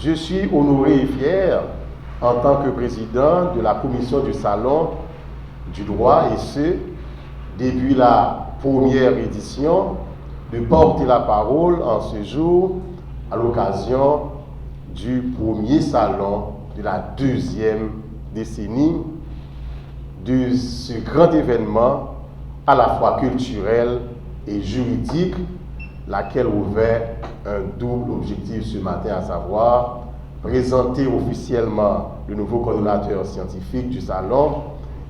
Je suis honoré et fier en tant que président de la commission du Salon du droit, et ce, depuis la première édition, de porter la parole en ce jour à l'occasion du premier salon de la deuxième décennie de ce grand événement à la fois culturel et juridique, laquelle ouvert un double objectif ce matin, à savoir présenter officiellement le nouveau coordonnateur scientifique du salon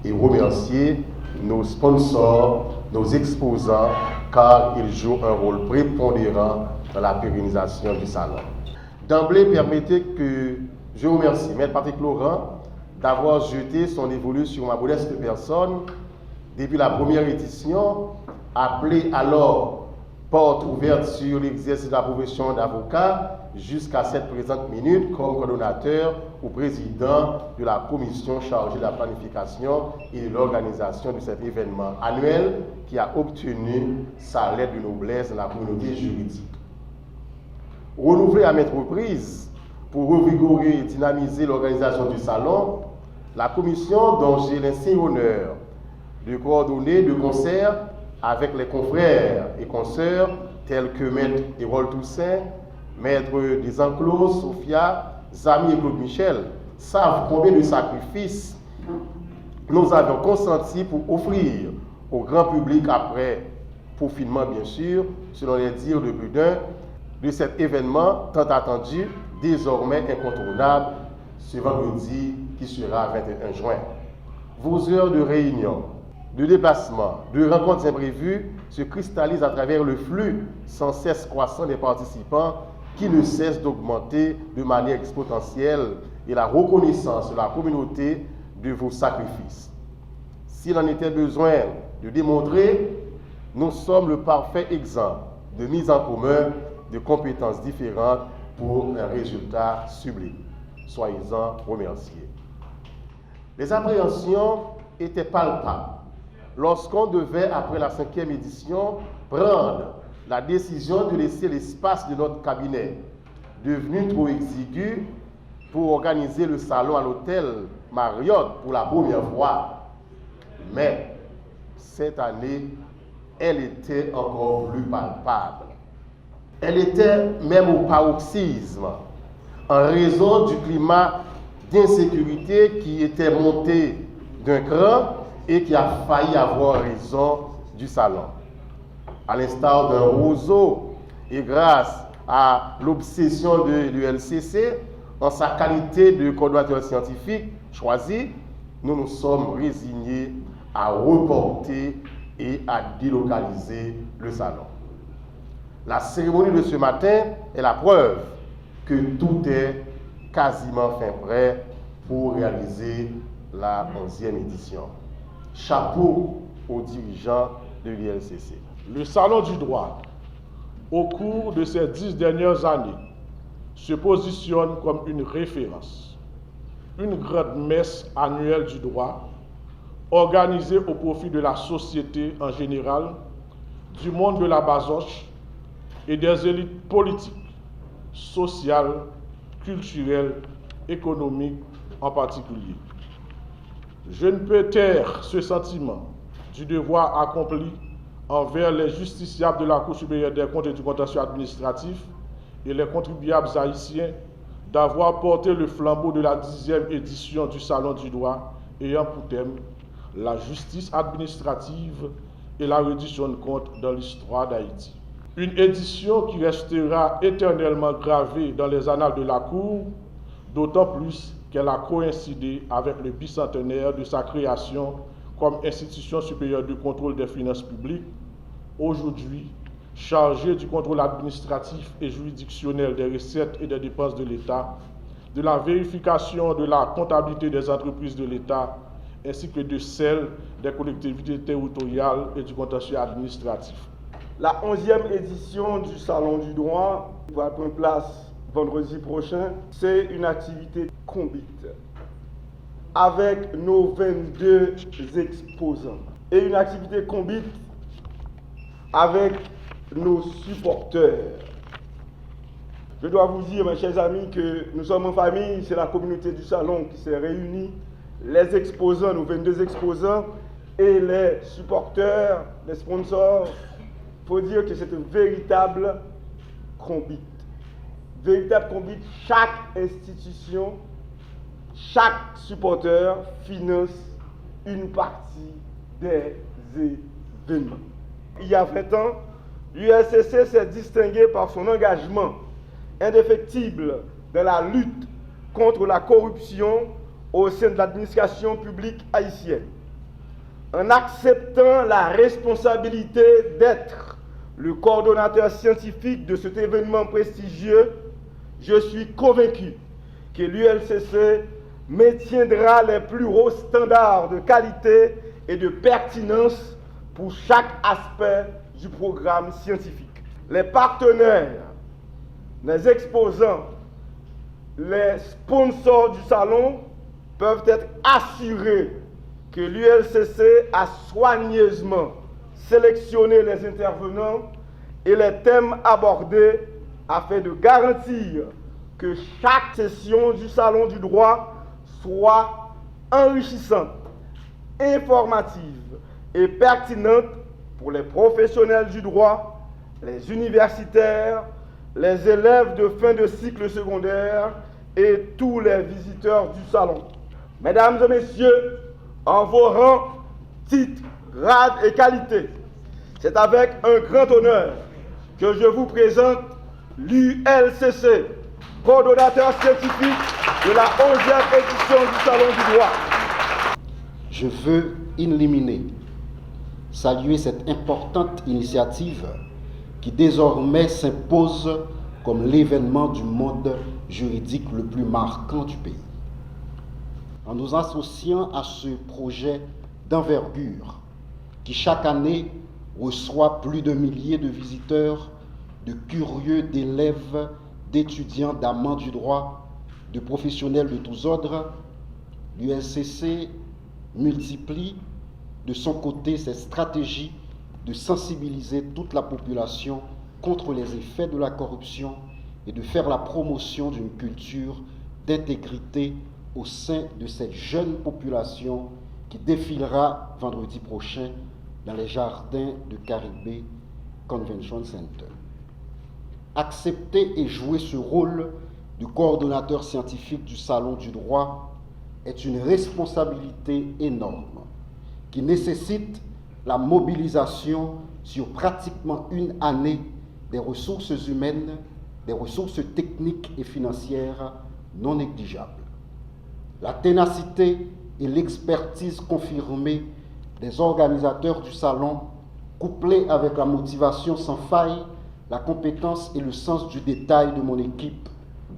et remercier nos sponsors, nos exposants, car ils jouent un rôle prépondérant dans la pérennisation du salon. D'emblée, permettez que je remercie Maître Patrick Laurent d'avoir jeté son évolue sur ma modeste personne depuis la première édition, appelée alors porte ouverte sur l'exercice de la profession d'avocat, jusqu'à cette présente minute comme coordonnateur ou président de la commission chargée de la planification et de l'organisation de cet événement annuel qui a obtenu sa lettre de noblesse dans la communauté juridique. Renouvelée à maintes reprises pour revigorer et dynamiser l'organisation du salon, la commission, dont j'ai l'insigne honneur de coordonner de concert avec les confrères et consoeurs tels que Maître Hérol Toussaint, Maître Desenclos, Sophia, Zami et Claude Michel, savent combien de sacrifices nous avions consenti pour offrir au grand public, après peaufinement bien sûr, selon les dires de plus d'un, de cet événement tant attendu, désormais incontournable, ce vendredi qui sera 21 juin. Vos heures de réunion, de déplacement, de rencontres imprévues se cristallisent à travers le flux sans cesse croissant des participants qui ne cesse d'augmenter de manière exponentielle, et la reconnaissance de la communauté de vos sacrifices. S'il en était besoin de démontrer, nous sommes le parfait exemple de mise en commun de compétences différentes pour un résultat sublime. Soyez-en remerciés. Les appréhensions étaient palpables lorsqu'on devait, après la 5e édition, prendre la décision de laisser l'espace de notre cabinet, devenu trop exigu, pour organiser le salon à l'hôtel Marriott pour la première fois. Mais cette année, elle était encore plus palpable. Elle était même au paroxysme, en raison du climat d'insécurité qui était monté d'un cran et qui a failli avoir raison du salon. À l'instar d'un roseau, et grâce à l'obsession de l'ULCC, en sa qualité de coordonnateur scientifique choisi, nous nous sommes résignés à reporter et à délocaliser le salon. La cérémonie de ce matin est la preuve que tout est quasiment fin prêt pour réaliser la 11e édition. Chapeau aux dirigeants de l'ILCC. Le Salon du droit, au cours de ces 10 dernières années, se positionne comme une référence, une grande messe annuelle du droit, organisée au profit de la société en général, du monde de la basoche et des élites politiques, sociales, culturelles, économiques en particulier. Je ne peux taire ce sentiment du devoir accompli envers les justiciables de la Cour supérieure des comptes et du contentieux administratif et les contribuables haïtiens d'avoir porté le flambeau de la 10e édition du Salon du droit ayant pour thème la justice administrative et la reddition de comptes dans l'histoire d'Haïti. Une édition qui restera éternellement gravée dans les annales de la Cour, d'autant plus qu'elle a coïncidé avec le bicentenaire de sa création comme institution supérieure de contrôle des finances publiques, aujourd'hui chargée du contrôle administratif et juridictionnel des recettes et des dépenses de l'État, de la vérification de la comptabilité des entreprises de l'État, ainsi que de celle des collectivités territoriales et du contentieux administratif. La 11e édition du Salon du droit va prendre place vendredi prochain. C'est une activité combite avec nos 22 exposants et une activité combite avec nos supporters. Je dois vous dire, mes chers amis, que nous sommes en famille, c'est la communauté du salon qui s'est réunie, les exposants, nos 22 exposants, et les supporters, les sponsors. Il faut dire que c'est un véritable convite. Véritable convite, chaque institution, chaque supporter finance une partie des événements. Il y a 20 ans, l'USCC s'est distingué par son engagement indéfectible dans la lutte contre la corruption au sein de l'administration publique haïtienne. En acceptant la responsabilité d'être le coordonnateur scientifique de cet événement prestigieux, je suis convaincu que l'ULCC maintiendra les plus hauts standards de qualité et de pertinence pour chaque aspect du programme scientifique. Les partenaires, les exposants, les sponsors du salon peuvent être assurés que l'ULCC a soigneusement sélectionné les intervenants et les thèmes abordés afin de garantir que chaque session du Salon du droit soit enrichissante, informative et pertinente pour les professionnels du droit, les universitaires, les élèves de fin de cycle secondaire et tous les visiteurs du salon. Mesdames et messieurs, en vos rangs, titres, grades et qualités, c'est avec un grand honneur que je vous présente l'ULCC, coordonnateur scientifique de la 11e édition du Salon du droit. Je veux in limine saluer cette importante initiative qui désormais s'impose comme l'événement du monde juridique le plus marquant du pays. En nous associant à ce projet d'envergure qui chaque année reçoit plus de milliers de visiteurs, de curieux, d'élèves, d'étudiants, d'amants du droit, de professionnels de tous ordres, l'ULCC multiplie de son côté ses stratégies de sensibiliser toute la population contre les effets de la corruption et de faire la promotion d'une culture d'intégrité au sein de cette jeune population qui défilera vendredi prochain dans les jardins de Caribé Convention Center. Accepter et jouer ce rôle de coordonnateur scientifique du Salon du droit est une responsabilité énorme qui nécessite la mobilisation sur pratiquement une année des ressources humaines, des ressources techniques et financières non négligeables. La ténacité et l'expertise confirmée des organisateurs du salon, couplée avec la motivation sans faille, la compétence et le sens du détail de mon équipe,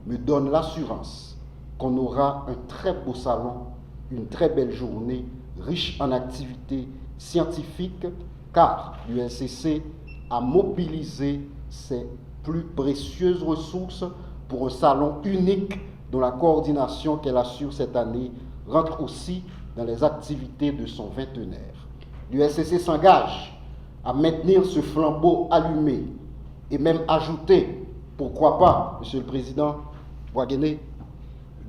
me donnent l'assurance qu'on aura un très beau salon, une très belle journée, riche en activités scientifiques, car l'ULCC a mobilisé ses plus précieuses ressources pour un salon unique dont la coordination qu'elle assure cette année rentre aussi dans les activités de son vingtenaire. L'ULCC s'engage à maintenir ce flambeau allumé et même ajouter, pourquoi pas, Monsieur le Président Boisguené,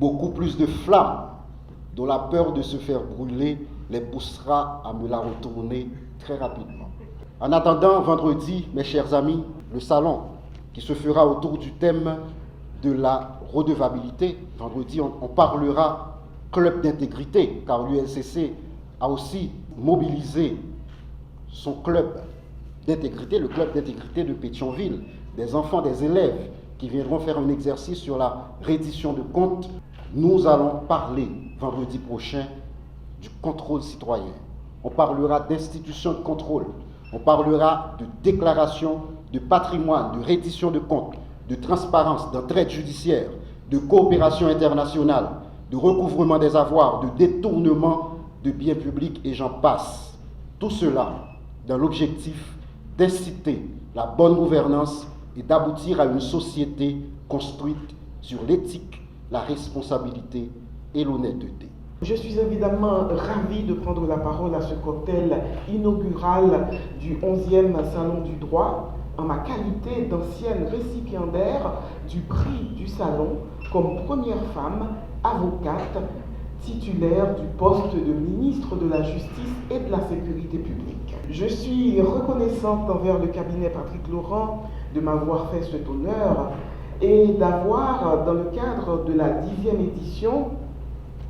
beaucoup plus de flammes dont la peur de se faire brûler les poussera à me la retourner très rapidement. En attendant vendredi, mes chers amis, le salon qui se fera autour du thème de la redevabilité. Vendredi, on parlera club d'intégrité, car l'ULCC a aussi mobilisé son club d'intégrité, le club d'intégrité de Pétionville, des enfants, des élèves qui viendront faire un exercice sur la reddition de comptes. Nous allons parler vendredi prochain du contrôle citoyen. On parlera d'institutions de contrôle. On parlera de déclaration de patrimoine, de reddition de comptes, de transparence, d'entraide judiciaire, de coopération internationale, de recouvrement des avoirs, de détournement de biens publics et j'en passe. Tout cela dans l'objectif d'inciter la bonne gouvernance et d'aboutir à une société construite sur l'éthique, la responsabilité et l'honnêteté. Je suis évidemment ravi de prendre la parole à ce cocktail inaugural du 11e Salon du droit. en ma qualité d'ancienne récipiendaire du prix du Salon comme première femme avocate titulaire du poste de ministre de la Justice et de la Sécurité publique. Je suis reconnaissante envers le cabinet Patrick Laurent de m'avoir fait cet honneur et d'avoir, dans le cadre de la 10e édition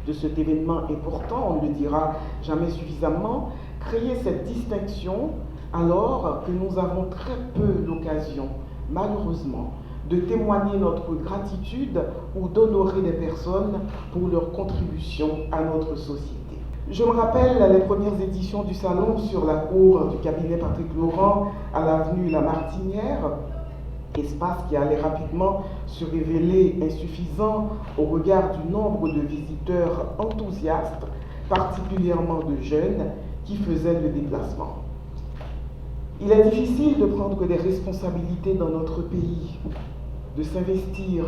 de cet événement important, on ne le dira jamais suffisamment, créé cette distinction alors que nous avons très peu l'occasion, malheureusement, de témoigner notre gratitude ou d'honorer des personnes pour leur contribution à notre société. Je me rappelle les premières éditions du Salon sur la cour du cabinet Patrick Laurent à l'avenue La Martinière, espace qui allait rapidement se révéler insuffisant au regard du nombre de visiteurs enthousiastes, particulièrement de jeunes, qui faisaient le déplacement. Il est difficile de prendre des responsabilités dans notre pays, de s'investir,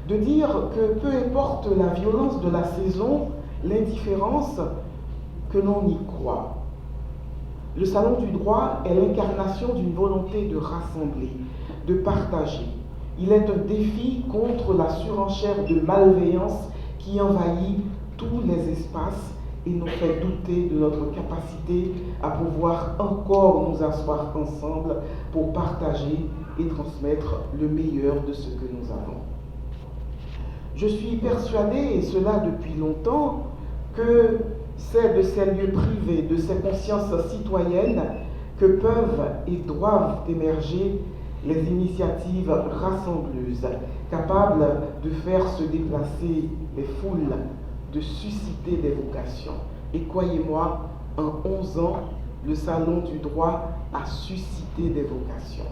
de dire que peu importe la violence de la saison, l'indifférence, que l'on y croit. Le Salon du droit est l'incarnation d'une volonté de rassembler, de partager. Il est un défi contre la surenchère de malveillance qui envahit tous les espaces et nous fait douter de notre capacité à pouvoir encore nous asseoir ensemble pour partager et transmettre le meilleur de ce que nous avons. Je suis persuadée, et cela depuis longtemps, que c'est de ces lieux privés, de ces consciences citoyennes que peuvent et doivent émerger les initiatives rassembleuses, capables de faire se déplacer les foules, de susciter des vocations. Et croyez-moi, en 11 ans, le Salon du droit a suscité des vocations.